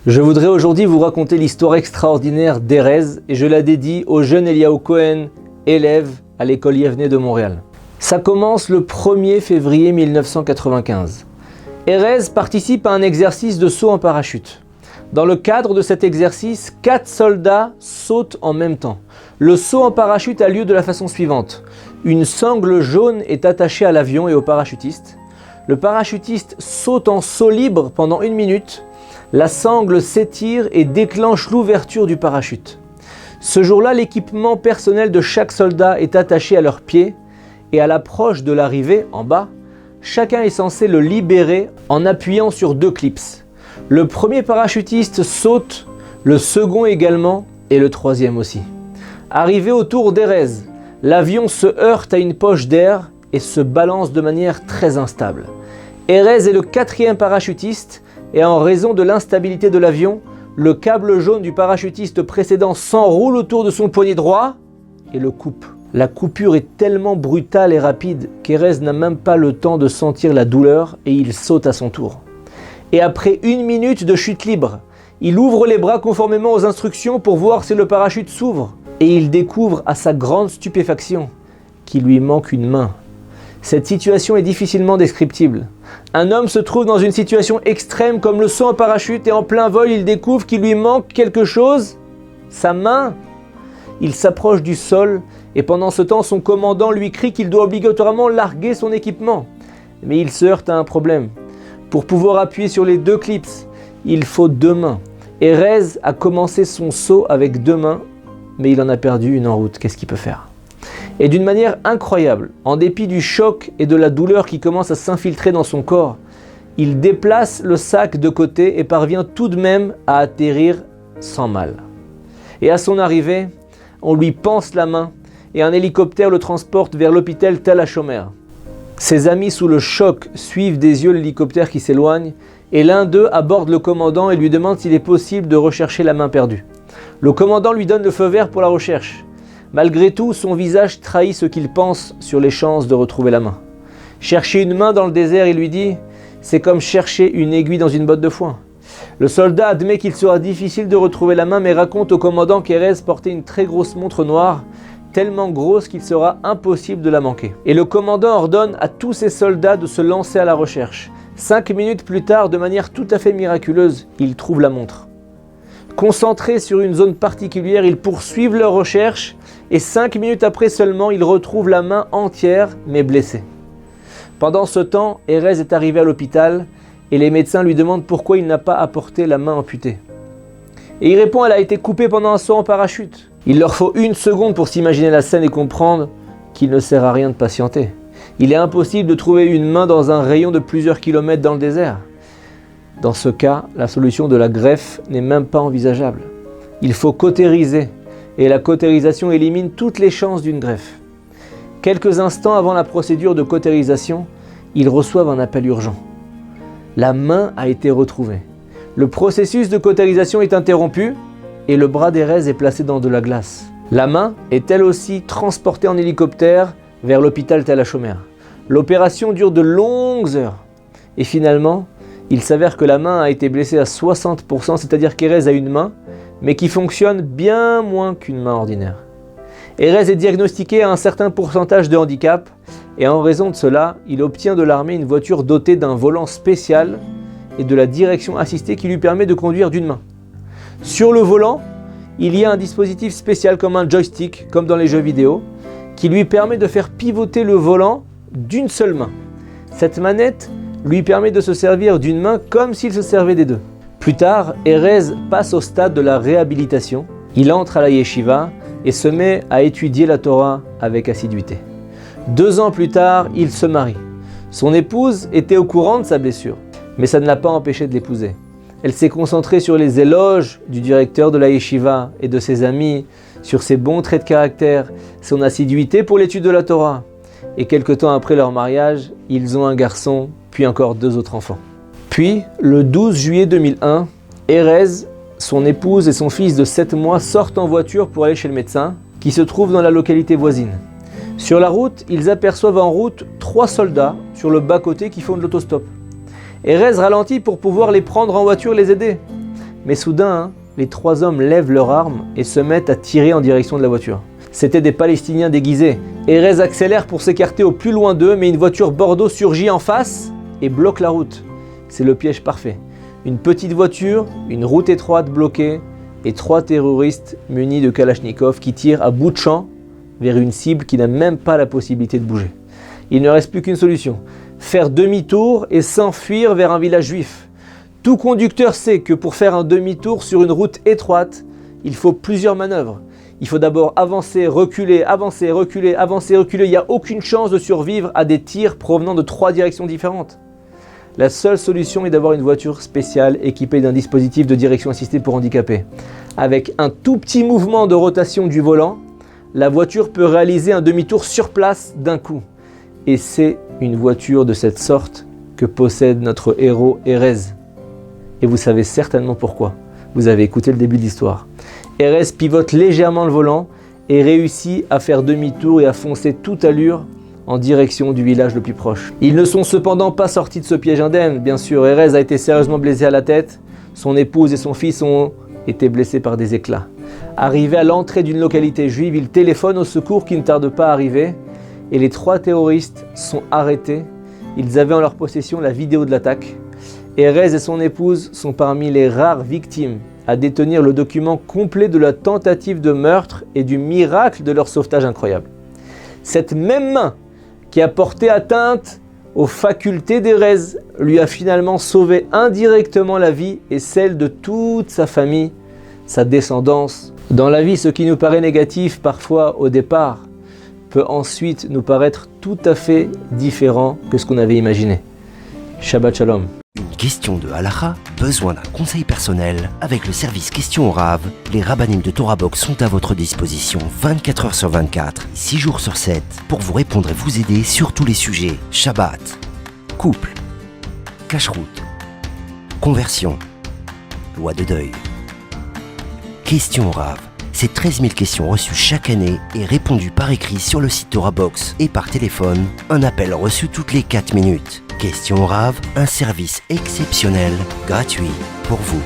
Je voudrais aujourd'hui vous raconter l'histoire extraordinaire d'Erez et je la dédie au jeune Eliaou Cohen, élève à l'école Yevné de Montréal. Ça commence le 1er février 1995. Erez participe à un exercice de saut en parachute. Dans le cadre de cet exercice, 4 soldats sautent en même temps. Le saut en parachute a lieu de la façon suivante. Une sangle jaune est attachée à l'avion et au parachutiste. Le parachutiste saute en saut libre pendant 1 minute. La sangle s'étire et déclenche l'ouverture du parachute. Ce jour-là, l'équipement personnel de chaque soldat est attaché à leurs pieds et à l'approche de l'arrivée, en bas, chacun est censé le libérer en appuyant sur 2 clips. Le premier parachutiste saute, le second également et le troisième aussi. Arrivé au tour d'Erez, l'avion se heurte à une poche d'air et se balance de manière très instable. Erez est le 4e parachutiste et en raison de l'instabilité de l'avion, le câble jaune du parachutiste précédent s'enroule autour de son poignet droit et le coupe. La coupure est tellement brutale et rapide qu'Erez n'a même pas le temps de sentir la douleur et il saute à son tour. Et après 1 minute de chute libre, il ouvre les bras conformément aux instructions pour voir si le parachute s'ouvre et il découvre à sa grande stupéfaction qu'il lui manque une main. Cette situation est difficilement descriptible. Un homme se trouve dans une situation extrême comme le saut en parachute et en plein vol, il découvre qu'il lui manque quelque chose, sa main. Il s'approche du sol et pendant ce temps, son commandant lui crie qu'il doit obligatoirement larguer son équipement. Mais il se heurte à un problème. Pour pouvoir appuyer sur les 2 clips, il faut 2 mains. Erez a commencé son saut avec 2 mains, mais il en a perdu une en route. Qu'est-ce qu'il peut faire ? Et d'une manière incroyable, en dépit du choc et de la douleur qui commence à s'infiltrer dans son corps, il déplace le sac de côté et parvient tout de même à atterrir sans mal. Et à son arrivée, on lui panse la main et un hélicoptère le transporte vers l'hôpital Tel HaShomer. Ses amis sous le choc suivent des yeux l'hélicoptère qui s'éloigne et l'un d'eux aborde le commandant et lui demande s'il est possible de rechercher la main perdue. Le commandant lui donne le feu vert pour la recherche. Malgré tout, son visage trahit ce qu'il pense sur les chances de retrouver la main. Chercher une main dans le désert, il lui dit, c'est comme chercher une aiguille dans une botte de foin. Le soldat admet qu'il sera difficile de retrouver la main, mais raconte au commandant qu'Erez portait une très grosse montre noire, tellement grosse qu'il sera impossible de la manquer. Et le commandant ordonne à tous ses soldats de se lancer à la recherche. 5 minutes plus tard, de manière tout à fait miraculeuse, ils trouvent la montre. Concentrés sur une zone particulière, ils poursuivent leur recherche et 5 minutes après seulement, ils retrouvent la main entière mais blessée. Pendant ce temps, Erez est arrivé à l'hôpital et les médecins lui demandent pourquoi il n'a pas apporté la main amputée. Et il répond qu'elle a été coupée pendant un saut en parachute. Il leur faut 1 seconde pour s'imaginer la scène et comprendre qu'il ne sert à rien de patienter. Il est impossible de trouver une main dans un rayon de plusieurs kilomètres dans le désert. Dans ce cas, la solution de la greffe n'est même pas envisageable. Il faut cautériser et la cautérisation élimine toutes les chances d'une greffe. Quelques instants avant la procédure de cautérisation, ils reçoivent un appel urgent. La main a été retrouvée. Le processus de cautérisation est interrompu et le bras d'Erez est placé dans de la glace. La main est elle aussi transportée en hélicoptère vers l'hôpital Tel HaShomer. L'opération dure de longues heures et finalement, il s'avère que la main a été blessée à 60%, c'est-à-dire qu'Erez a une main, mais qui fonctionne bien moins qu'une main ordinaire. Erez est diagnostiqué à un certain pourcentage de handicap, et en raison de cela, il obtient de l'armée une voiture dotée d'un volant spécial et de la direction assistée qui lui permet de conduire d'une main. Sur le volant, il y a un dispositif spécial comme un joystick, comme dans les jeux vidéo, qui lui permet de faire pivoter le volant d'une seule main. Cette manette lui permet de se servir d'une main comme s'il se servait des 2. Plus tard, Erez passe au stade de la réhabilitation. Il entre à la yeshiva et se met à étudier la Torah avec assiduité. 2 ans plus tard, il se marie. Son épouse était au courant de sa blessure, mais ça ne l'a pas empêché de l'épouser. Elle s'est concentrée sur les éloges du directeur de la yeshiva et de ses amis, sur ses bons traits de caractère, son assiduité pour l'étude de la Torah. Et quelque temps après leur mariage, ils ont un garçon, puis encore 2 autres enfants. Puis, le 12 juillet 2001, Erez, son épouse et son fils de 7 mois sortent en voiture pour aller chez le médecin, qui se trouve dans la localité voisine. Sur la route, ils aperçoivent en route 3 soldats sur le bas-côté qui font de l'autostop. Erez ralentit pour pouvoir les prendre en voiture et les aider. Mais soudain, les 3 hommes lèvent leurs armes et se mettent à tirer en direction de la voiture. C'étaient des Palestiniens déguisés. Erez accélère pour s'écarter au plus loin d'eux, mais une voiture Bordeaux surgit en face et bloque la route. C'est le piège parfait. Une petite voiture, une route étroite bloquée et 3 terroristes munis de Kalachnikov qui tirent à bout de champ vers une cible qui n'a même pas la possibilité de bouger. Il ne reste plus qu'une solution, faire demi-tour et s'enfuir vers un village juif. Tout conducteur sait que pour faire un demi-tour sur une route étroite, il faut plusieurs manœuvres. Il faut d'abord avancer, reculer, avancer, reculer, avancer, reculer. Il n'y a aucune chance de survivre à des tirs provenant de 3 directions différentes. La seule solution est d'avoir une voiture spéciale équipée d'un dispositif de direction assistée pour handicapés. Avec un tout petit mouvement de rotation du volant, la voiture peut réaliser un demi-tour sur place d'un coup. Et c'est une voiture de cette sorte que possède notre héros Erez. Et vous savez certainement pourquoi. Vous avez écouté le début de l'histoire. Erez pivote légèrement le volant et réussit à faire demi-tour et à foncer toute allure en direction du village le plus proche. Ils ne sont cependant pas sortis de ce piège indemne. Bien sûr, Erez a été sérieusement blessé à la tête. Son épouse et son fils ont été blessés par des éclats. Arrivé à l'entrée d'une localité juive, il téléphone au secours qui ne tarde pas à arriver et les 3 terroristes sont arrêtés. Ils avaient en leur possession la vidéo de l'attaque. Erez et son épouse sont parmi les rares victimes à détenir le document complet de la tentative de meurtre et du miracle de leur sauvetage incroyable. Cette même main qui a porté atteinte aux facultés d'Erez lui a finalement sauvé indirectement la vie et celle de toute sa famille, sa descendance. Dans la vie, ce qui nous paraît négatif parfois au départ peut ensuite nous paraître tout à fait différent que ce qu'on avait imaginé. Shabbat Shalom. Une question de halakha, besoin d'un conseil personnel? Avec le service Questions au Rav, les rabbinim de Torah Box sont à votre disposition 24 heures sur 24, 6 jours sur 7, pour vous répondre et vous aider sur tous les sujets. Shabbat, couple, cacheroute, conversion, loi de deuil. Questions au Rav, c'est 13 000 questions reçues chaque année et répondues par écrit sur le site Torah Box et par téléphone, un appel reçu toutes les 4 minutes. Questions au Rav, un service exceptionnel, gratuit pour vous.